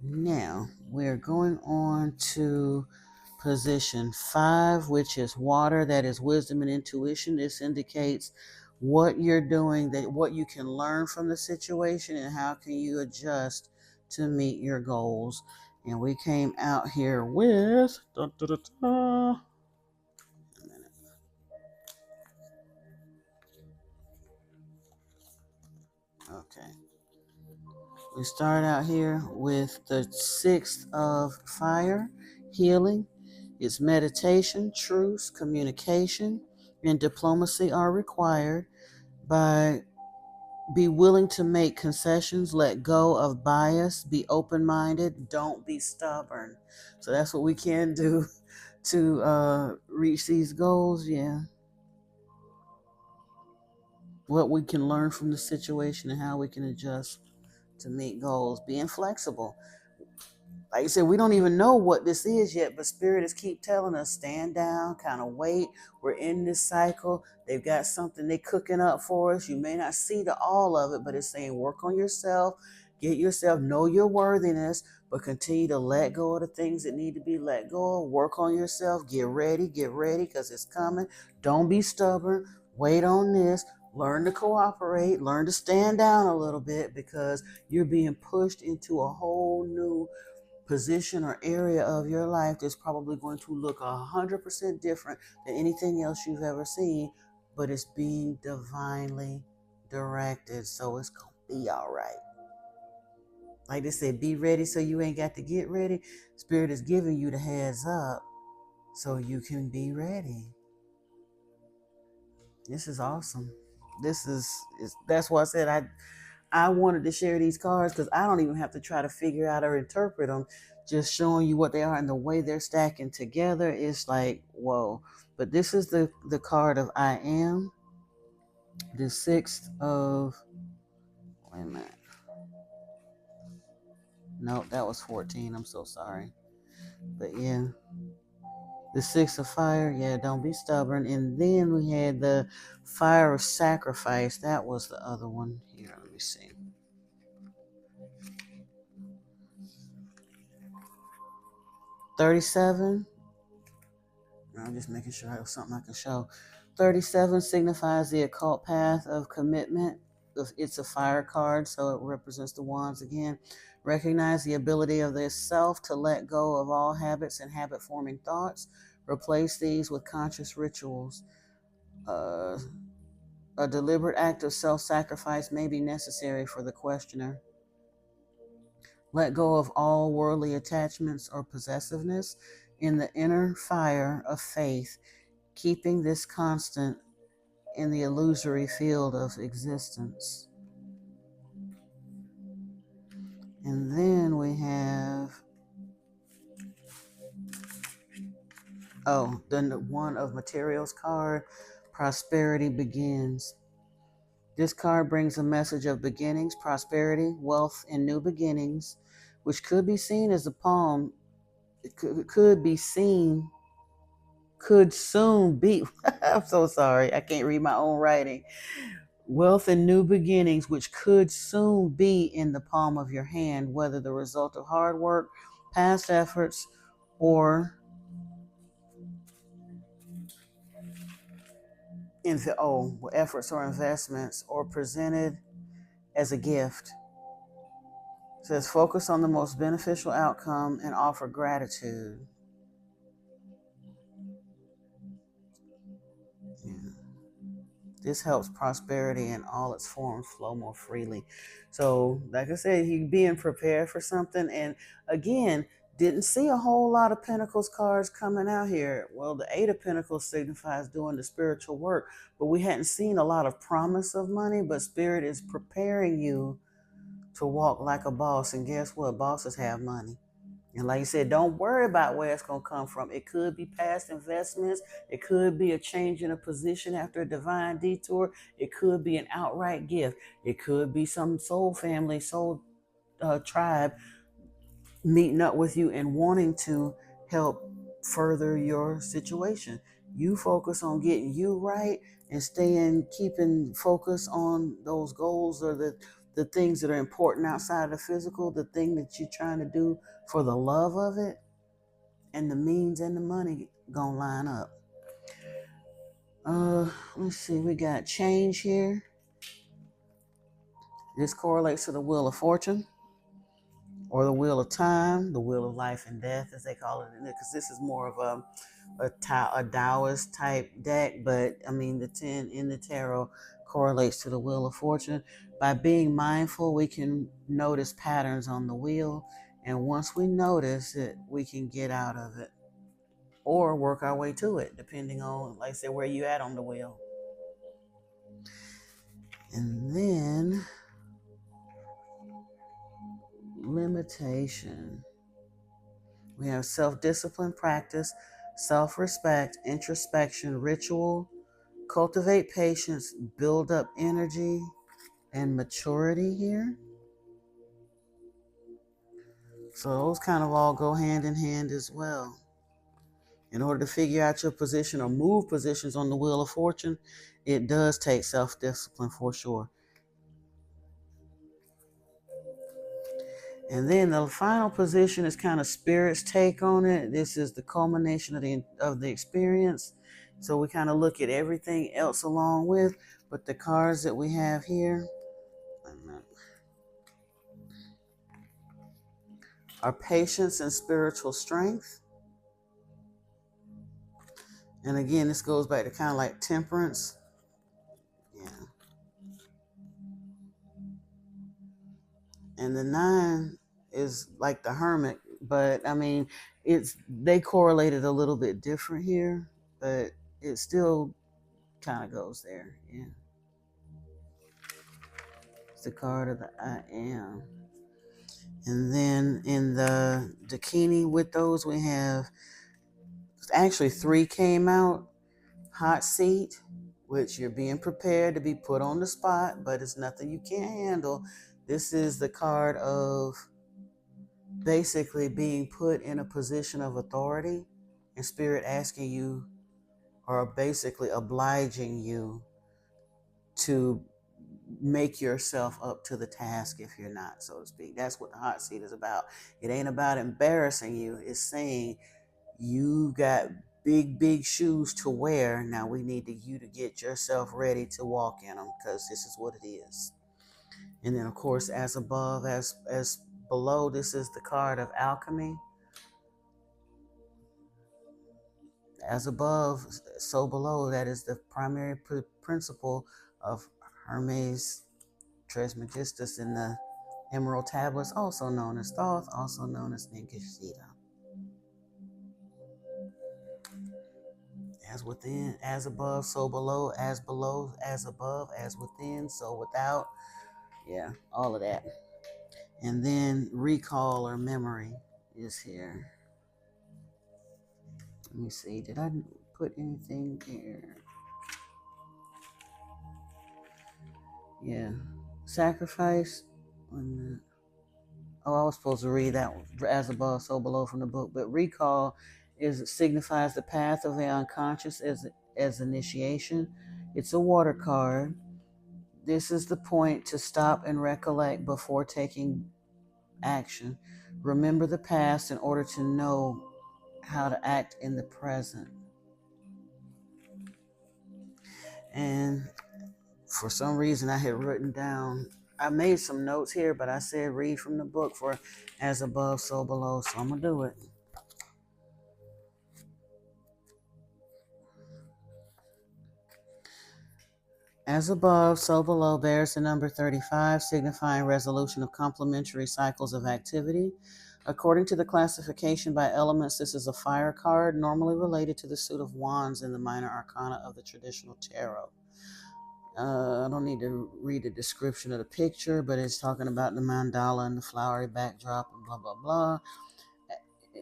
Now we're going on to position 5, which is water. That is wisdom and intuition. This indicates what you're doing, that what you can learn from the situation, and how can you adjust to meet your goals. And we came out here with okay. We start out here with the 6th of fire, healing. It's meditation, truce, communication, and diplomacy are required. By be willing to make concessions, let go of bias, be open-minded, don't be stubborn. So that's what we can do to reach these goals. Yeah, what we can learn from the situation and how we can adjust to meet goals. Being flexible. Like I said, we don't even know what this is yet, but Spirit is keep telling us, stand down, kind of wait. We're in this cycle. They've got something they cooking up for us. You may not see the all of it, but it's saying work on yourself, get yourself, know your worthiness, but continue to let go of the things that need to be let go of. Work on yourself, get ready, because it's coming. Don't be stubborn. Wait on this. Learn to cooperate. Learn to stand down a little bit because you're being pushed into a whole new position or area of your life that's probably going to look 100% different than anything else you've ever seen, but it's being divinely directed, so it's gonna be all right. Like they said, be ready so you ain't got to get ready. Spirit is giving you the heads up so you can be ready. This is awesome. This is that's why I said I wanted to share these cards because I don't even have to try to figure out or interpret them. Just showing you what they are and the way they're stacking together is like, whoa. But this is the card of I am. The 6th of, wait a minute. No, that was 14. I'm so sorry. But yeah. The 6th of fire, yeah, don't be stubborn. And then we had the fire of sacrifice. That was the other one. Here, let me see. 37. I'm just making sure I have something I can show. 37 signifies the occult path of commitment. It's a fire card, so it represents the wands again. Recognize the ability of the self to let go of all habits and habit-forming thoughts. Replace these with conscious rituals. A deliberate act of self-sacrifice may be necessary for the questioner. Let go of all worldly attachments or possessiveness in the inner fire of faith, keeping this constant in the illusory field of existence. And then we have, the one of materials card, prosperity begins. This card brings a message of beginnings, prosperity, wealth, and new beginnings, which could be seen as a palm. It could be seen, could soon be. I'm so sorry. I can't read my own writing. Wealth and new beginnings, which could soon be in the palm of your hand, whether the result of hard work, past efforts, or efforts or investments, or presented as a gift. It says focus on the most beneficial outcome and offer gratitude. Yeah. This helps prosperity in all its forms flow more freely. So, like I said, he being prepared for something. And again, didn't see a whole lot of Pentacles cards coming out here. Well, the 8 of Pentacles signifies doing the spiritual work, but we hadn't seen a lot of promise of money. But Spirit is preparing you to walk like a boss. And guess what? Bosses have money. And like you said, don't worry about where it's going to come from. It could be past investments. It could be a change in a position after a divine detour. It could be an outright gift. It could be some soul family, soul tribe meeting up with you and wanting to help further your situation. You focus on getting you right and keeping focus on those goals or the things that are important outside of the physical, the thing that you're trying to do for the love of it, and the means and the money gonna line up. Let's see, we got change here. This correlates to the wheel of fortune, or the wheel of time, the wheel of life and death, as they call it, because this is more of a Taoist type deck. But I mean, the 10 in the tarot correlates to the wheel of fortune. By being mindful, we can notice patterns on the wheel, and once we notice it, we can get out of it or work our way to it, depending on, like I said, where you at on the wheel. And then limitation. We have self-discipline practice, self-respect, introspection, ritual, cultivate patience, build up energy and maturity here. So those kind of all go hand in hand as well. In order to figure out your position or move positions on the wheel of fortune, it does take self-discipline for sure. And then the final position is kind of spirit's take on it. This is the culmination of the experience. So we kind of look at everything else along with, but the cards that we have here are patience and spiritual strength. And again, this goes back to kind of like temperance. Yeah. And the 9 is like the hermit, but I mean, they correlated a little bit different here, but it still kind of goes there. Yeah. It's the card of the I am. And then in the Dakini with those, we have actually 3 came out. Hot seat, which you're being prepared to be put on the spot, but it's nothing you can't handle. This is the card of basically being put in a position of authority and spirit asking you, or basically obliging you to make yourself up to the task if you're not, so to speak. That's what the hot seat is about. It ain't about embarrassing you. It's saying you got big shoes to wear. Now we need you to get yourself ready to walk in them, because this is what it is. And then of course, as above, as below, this is the card of alchemy. As above, so below. That is the primary principle of Hermes Trismegistus in the Emerald Tablets, also known as Thoth, also known as Ninkashita. As within, as above, so below, as above, as within, so without. Yeah, all of that. And then recall or memory is here. Let me see, did I put anything here? Yeah, sacrifice. Oh, I was supposed to read that one, as above, so below, from the book. But recall signifies the path of the unconscious as initiation. It's a water card. This is the point to stop and recollect before taking action. Remember the past in order to know how to act in the present. And for some reason, I had written down, I made some notes here, but I said read from the book for as above, so below. So I'm going to do it. As above, so below bears the number 35, signifying resolution of complementary cycles of activity. According to the classification by elements, this is a fire card, normally related to the suit of wands in the minor arcana of the traditional tarot. I don't need to read the description of the picture, but it's talking about the mandala and the flowery backdrop and blah, blah, blah.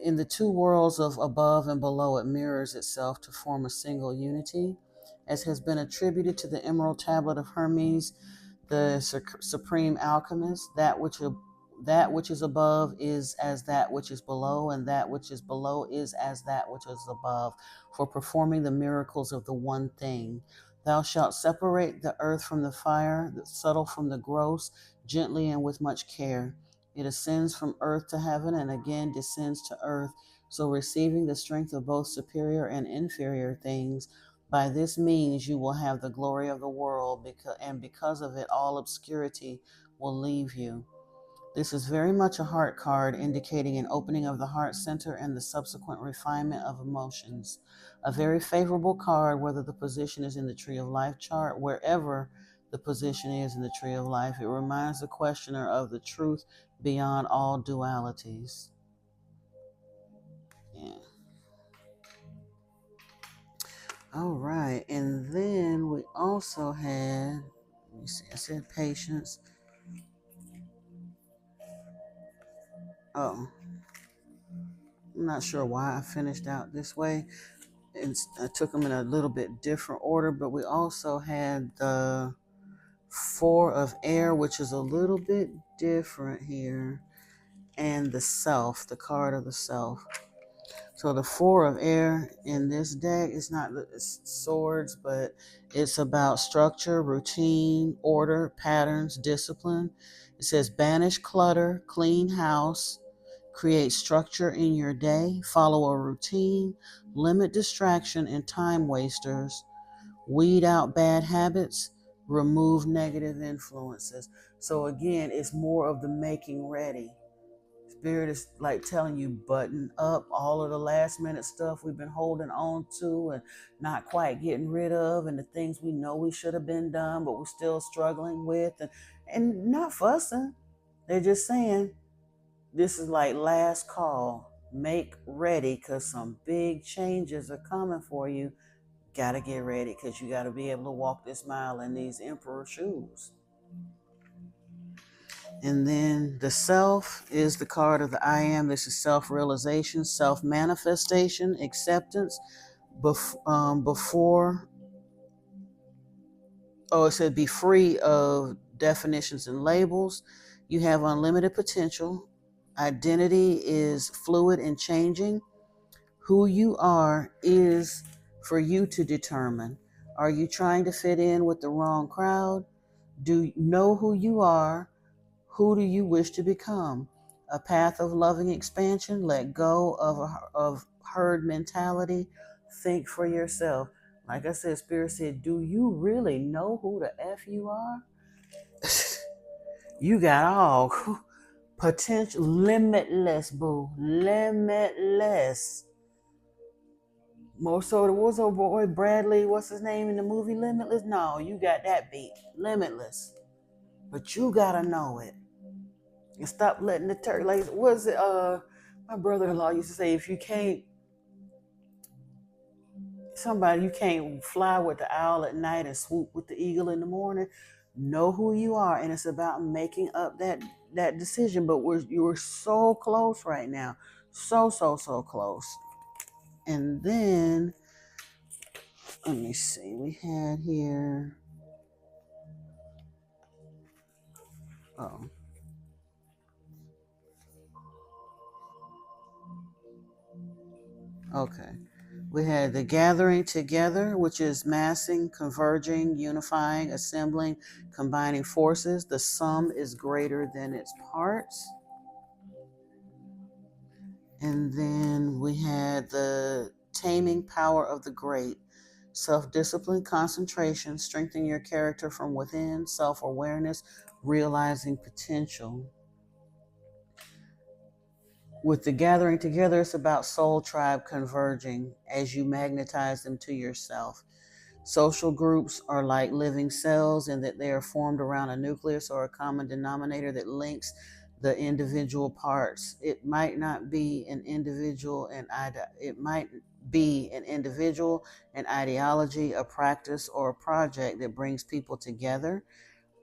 In the 2 worlds of above and below, it mirrors itself to form a single unity, as has been attributed to the Emerald Tablet of Hermes, the supreme alchemist, that which that which is above is as that which is below, and that which is below is as that which is above, for performing the miracles of the one thing. Thou shalt separate the earth from the fire, the subtle from the gross, gently and with much care. It ascends from earth to heaven and again descends to earth. So, receiving the strength of both superior and inferior things, by this means you will have the glory of the world, and because of it, all obscurity will leave you. This is very much a heart card, indicating an opening of the heart center and the subsequent refinement of emotions. A very favorable card, whether the position is in the Tree of Life chart, wherever the position is in the Tree of Life. It reminds the questioner of the truth beyond all dualities. Yeah. All right. And then we also had, let me see, I said patience. Oh, I'm not sure why I finished out this way. And I took them in a little bit different order, but we also had the Four of Air, which is a little bit different here, and the Self, the card of the Self. So the Four of Air in this deck is not swords, but it's about structure, routine, order, patterns, discipline. It says banish clutter, clean house, create structure in your day, follow a routine, limit distraction and time wasters, weed out bad habits, remove negative influences. So again, it's more of the making ready. Spirit is like telling you, button up all of the last minute stuff we've been holding on to and not quite getting rid of, and the things we know we should have been done but we're still struggling with, and not fussing. They're just saying this is like last call. Make ready, because some big changes are coming for you. Gotta get ready, because you gotta be able to walk this mile in these emperor shoes. And then the Self is the card of the I Am. This is self-realization, self-manifestation, acceptance. Before, it said be free of definitions and labels. You have unlimited potential. Identity is fluid and changing. Who you are is for you to determine. Are you trying to fit in with the wrong crowd? Do you know who you are? Who do you wish to become? A path of loving expansion. Let go of herd mentality. Think for yourself. Like I said, Spirit said, do you really know who the F you are? You got all potential, limitless, boo. Limitless. More so, what was old boy Bradley, what's his name in the movie Limitless? No, you got that beat. Limitless. But you gotta know it. And stop letting the turkey, like, what's it, my brother-in-law used to say, if you can't, you can't fly with the owl at night and swoop with the eagle in the morning. Know who you are, and it's about making up that decision. But you're so close right now. So close. And then, let me see, we had here, oh, okay. We had the gathering together, which is massing, converging, unifying, assembling, combining forces. The sum is greater than its parts. And then we had the taming power of the great. Self-discipline, concentration, strengthen your character from within, self-awareness, realizing potential. With the gathering together, it's about soul tribe converging as you magnetize them to yourself. Social groups are like living cells in that they are formed around a nucleus or a common denominator that links the individual parts. It might not be an individual and it might be an individual, an ideology, a practice, or a project that brings people together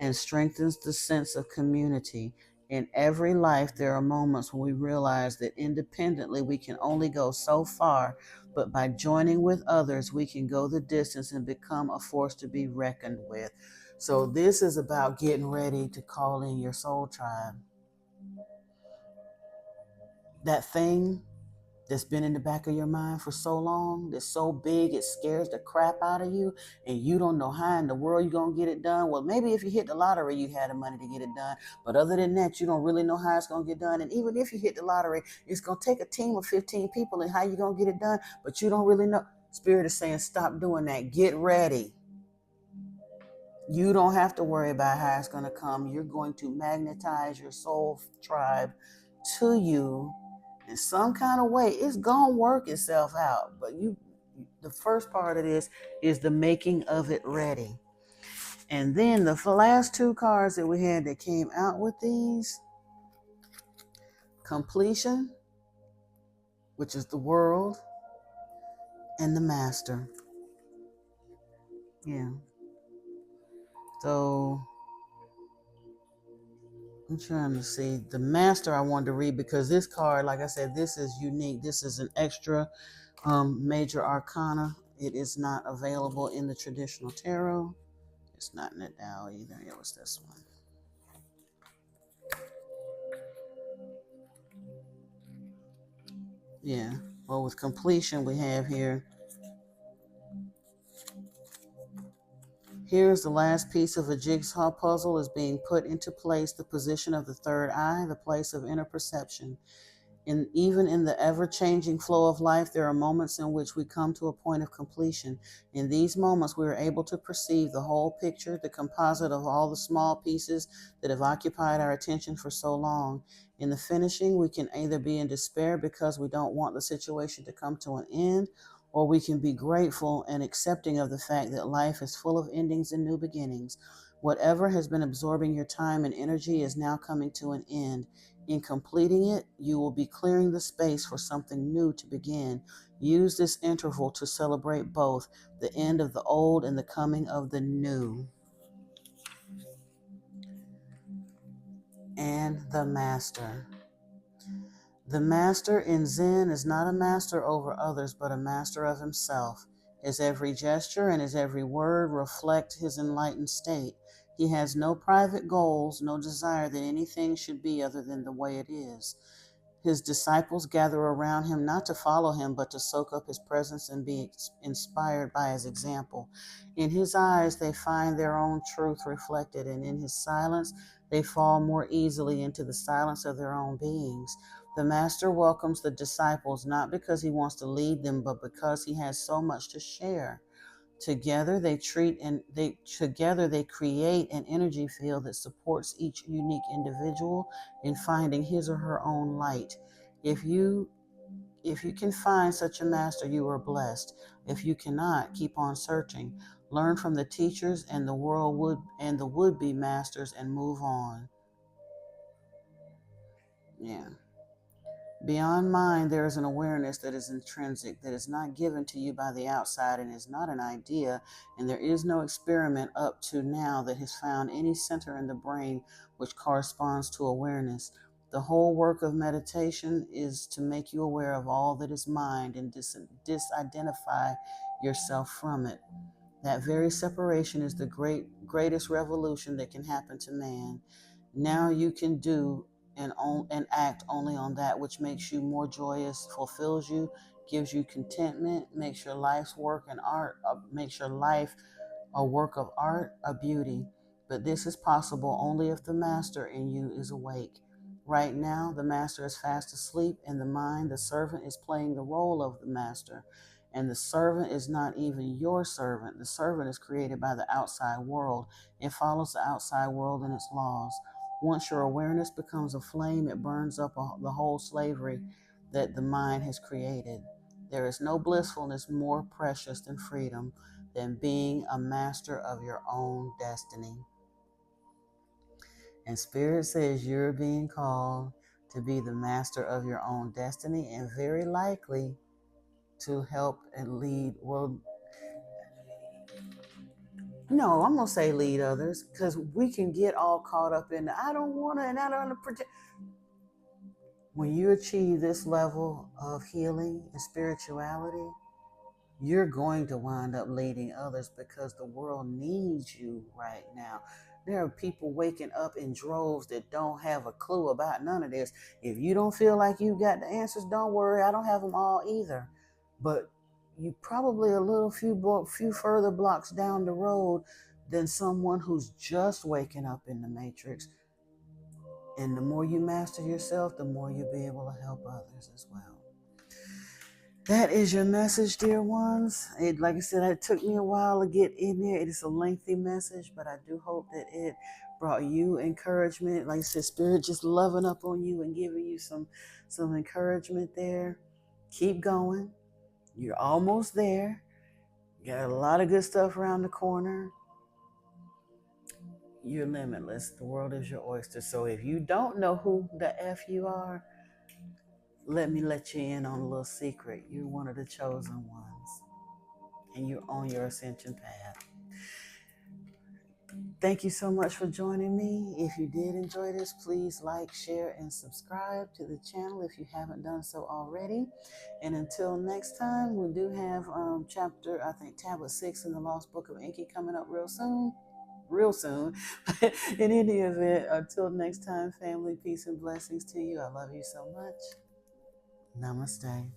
and strengthens the sense of community. In every life, there are moments when we realize that independently we can only go so far, but by joining with others, we can go the distance and become a force to be reckoned with. So this is about getting ready to call in your soul tribe. that thing that's been in the back of your mind for so long, that's so big it scares the crap out of you, and you don't know how in the world you're going to get it done. Well, maybe if you hit the lottery, you had the money to get it done. But other than that, you don't really know how it's going to get done. And even if you hit the lottery, it's going to take a team of 15 people and how you're going to get it done, but you don't really know. Spirit is saying, stop doing that. Get ready. You don't have to worry about how it's going to come. You're going to magnetize your soul tribe to you in some kind of way. It's gonna work itself out, but the first part of this is the making of it ready. And then the last two cards that we had that came out with these: completion, which is the world, and the master. Yeah, so I'm trying to see the master I wanted to read, because this card, like I said, this is unique. This is an extra major arcana. It is not available in the traditional tarot. It's not in the Tao either. It was this one. Yeah. Well, with completion, we have here. Here's the last piece of a jigsaw puzzle is being put into place, the position of the third eye, the place of inner perception. And even in the ever-changing flow of life, there are moments in which we come to a point of completion. In these moments, we are able to perceive the whole picture, the composite of all the small pieces that have occupied our attention for so long. In the finishing, we can either be in despair because we don't want the situation to come to an end, or we can be grateful and accepting of the fact that life is full of endings and new beginnings. Whatever has been absorbing your time and energy is now coming to an end. In completing it, you will be clearing the space for something new to begin. Use this interval to celebrate both the end of the old and the coming of the new. And the master. The master in Zen is not a master over others, but a master of himself. His every gesture and his every word reflect his enlightened state. He has no private goals, no desire that anything should be other than the way it is. His disciples gather around him not to follow him, but to soak up his presence and be inspired by his example. In his eyes, they find their own truth reflected, and in his silence, they fall more easily into the silence of their own beings. The master welcomes the disciples not because he wants to lead them, but because he has so much to share. Together they create an energy field that supports each unique individual in finding his or her own light. If you can find such a master, you are blessed. If you cannot, keep on searching. Learn from the teachers and the would-be masters and move on. Yeah. Beyond mind, there is an awareness that is intrinsic, that is not given to you by the outside and is not an idea, and there is no experiment up to now that has found any center in the brain which corresponds to awareness. The whole work of meditation is to make you aware of all that is mind and disidentify yourself from it. That very separation is the greatest revolution that can happen to man. Now you can do and act only on that which makes you more joyous, fulfills you, gives you contentment, makes your life's work and art, makes your life a work of art, a beauty. But this is possible only if the master in you is awake. Right now, the master is fast asleep. In the mind, the servant is playing the role of the master. And the servant is not even your servant. The servant is created by the outside world. It follows the outside world and its laws. Once your awareness becomes a flame, it burns up the whole slavery that the mind has created. There is no blissfulness more precious than freedom, than being a master of your own destiny. And Spirit says you're being called to be the master of your own destiny, and very likely to help and lead. Well, no, I'm going to say lead others, because we can get all caught up in the, I don't want to, and I don't want to protect. When you achieve this level of healing and spirituality, you're going to wind up leading others, because the world needs you right now. There are people waking up in droves that don't have a clue about none of this. If you don't feel like you got the answers, don't worry. I don't have them all either. But you probably a few further blocks down the road than someone who's just waking up in the matrix. And the more you master yourself, the more you'll be able to help others as well. That is your message, dear ones. Like I said, it took me a while to get in there. It is a lengthy message, but I do hope that it brought you encouragement. Like I said, Spirit just loving up on you and giving you some encouragement there. Keep going. You're almost there. You got a lot of good stuff around the corner. You're limitless. The world is your oyster. So if you don't know who the F you are, let me let you in on a little secret. You're one of the chosen ones, and you're on your ascension path. Thank you so much for joining me. If you did enjoy this, please like, share, and subscribe to the channel if you haven't done so already. And until next time, we do have tablet 6 in the Lost Book of Enki coming up real soon. In any event, until next time, family, peace and blessings to you. I love you so much. Namaste.